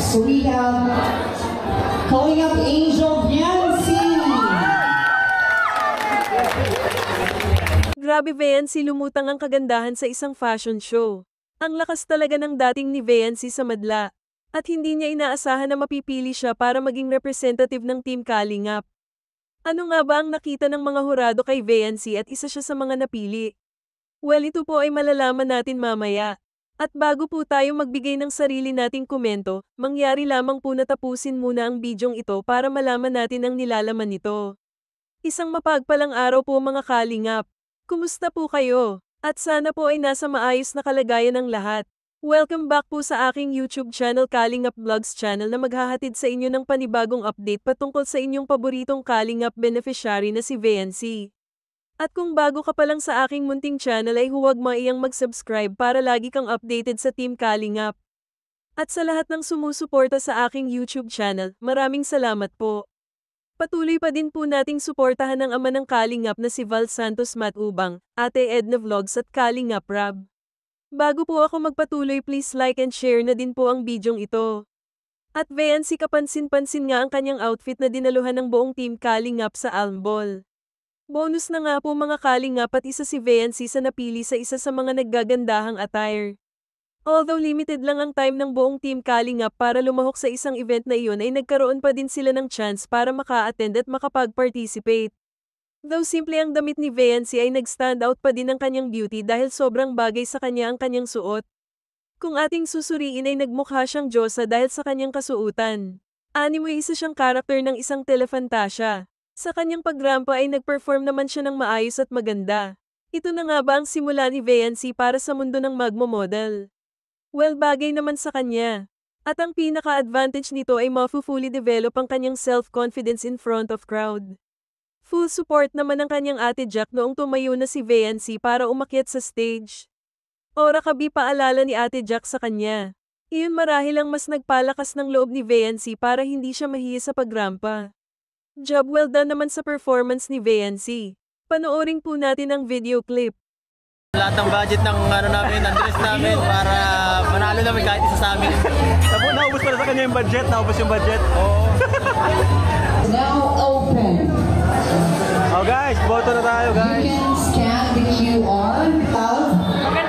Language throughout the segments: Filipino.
Next, we have calling up Angel Viancy. Grabe Viancy, lumutang ang kagandahan sa isang fashion show. Ang lakas talaga ng dating ni Viancy sa madla. At hindi niya inaasahan na mapipili siya para maging representative ng Team Kalingap. Ano nga ba ang nakita ng mga hurado kay Viancy at isa siya sa mga napili? Well, ito po ay malalaman natin mamaya. At bago po tayo magbigay ng sarili nating komento, mangyari lamang po na tapusin muna ang bidyong ito para malaman natin ang nilalaman nito. Isang mapagpalang araw po mga Kalingap. Kumusta po kayo? At sana po ay nasa maayos na kalagayan ng lahat. Welcome back po sa aking YouTube channel Kalingap Vlogs channel na maghahatid sa inyo ng panibagong update patungkol sa inyong paboritong Kalingap beneficiary na si Viancy. At kung bago ka pa lang sa aking munting channel ay huwag maiyang mag-subscribe para lagi kang updated sa Team Kalingap. At sa lahat ng sumusuporta sa aking YouTube channel, maraming salamat po. Patuloy pa din po nating suportahan ang ama ng Kalingap na si Val Santos Matubang, Ate Edna Vlogs at Kalingap Rab. Bago po ako magpatuloy, please like and share na din po ang bidyong ito. At Viancy, kapansin-pansin nga ang kanyang outfit na dinaluhan ng buong Team Kalingap sa Alm Ball. Bonus na nga po mga Kalingap at isa si Viancy sa napili sa isa sa mga naggagandahang attire. Although limited lang ang time ng buong Team Kalingap para lumahok sa isang event na iyon ay nagkaroon pa din sila ng chance para maka-attend at makapag-participate. Though simple ang damit ni Viancy ay nag-stand out pa din ang kanyang beauty dahil sobrang bagay sa kanya ang kanyang suot. Kung ating susuriin ay nagmukha siyang Diyosa dahil sa kanyang kasuutan. Animo isa siyang karakter ng isang telefantasya. Sa kanyang pagrampa ay nag-perform naman siya ng maayos at maganda. Ito na nga ba ang simula ni Viancy para sa mundo ng magmo-model? Well, bagay naman sa kanya. At ang pinaka-advantage nito ay mafu-fully develop ang kanyang self-confidence in front of crowd. Full support naman ng kanyang Ate Jack noong tumayo na si Viancy para umakyat sa stage. Ora kabi paalala ni Ate Jack sa kanya. Iyon marahil ang mas nagpalakas ng loob ni Viancy para hindi siya mahiya sa pagrampa. Job well done naman sa performance ni Viancy. Panoorin po natin ang video clip. Lahat ng budget ng namin, ng dress namin para manalo namin kahit isa sa amin. Naubos para sa kanya yung budget, naubos yung budget. Oo. Now open. Oh guys, boto na tayo guys. You can scan the QR of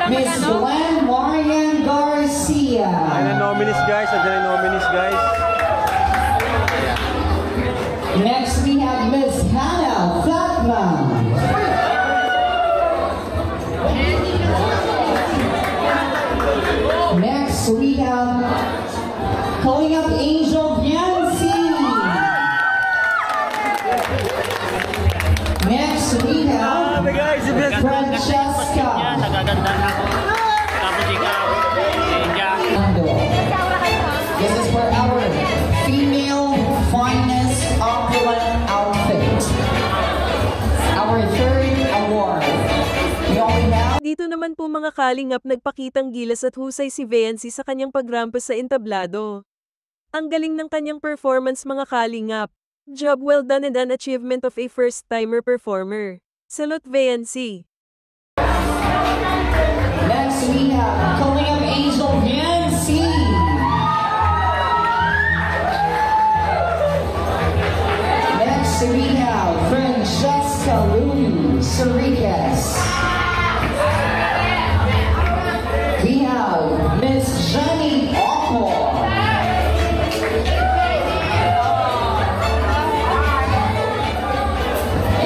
Miss Glenn Marian Garcia. Ayan ang nominees guys, ayan ang nominees guys. Next we have Miss Hannah Fatma. Next we have calling up Angel Viancy. Next we have Francesca. This is for our female finest opulent outfit. Our third award. We only have... Dito naman po mga Kalingap nagpakitang gilas at husay si Viancy sa kanyang pagrampa sa entablado. Ang galing ng kanyang performance mga Kalingap. Job well done and an achievement of a first-timer performer. Salute Viancy. Next we have calling up Angel Viancy. Next we have Francesca Luis Enriquez. We have Miss Jenny Occo.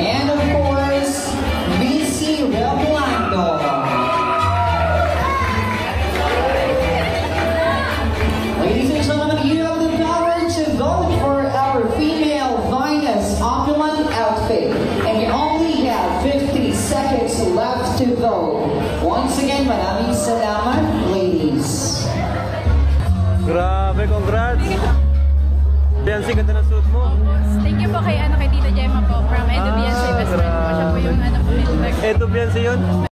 And of course, Missy Reblando. Ladies and gentlemen, you have the power to vote for our female finest opulent outfit. And you only have 50 seconds left to vote. Once again, maraming salamat, ladies. Grabe, congrats. Viancy, ganda ng suit mo. Thank you po kay Tita Gemma po from Edo Viancy Investment po. Siya po yung feedback. Edo Viancy yun?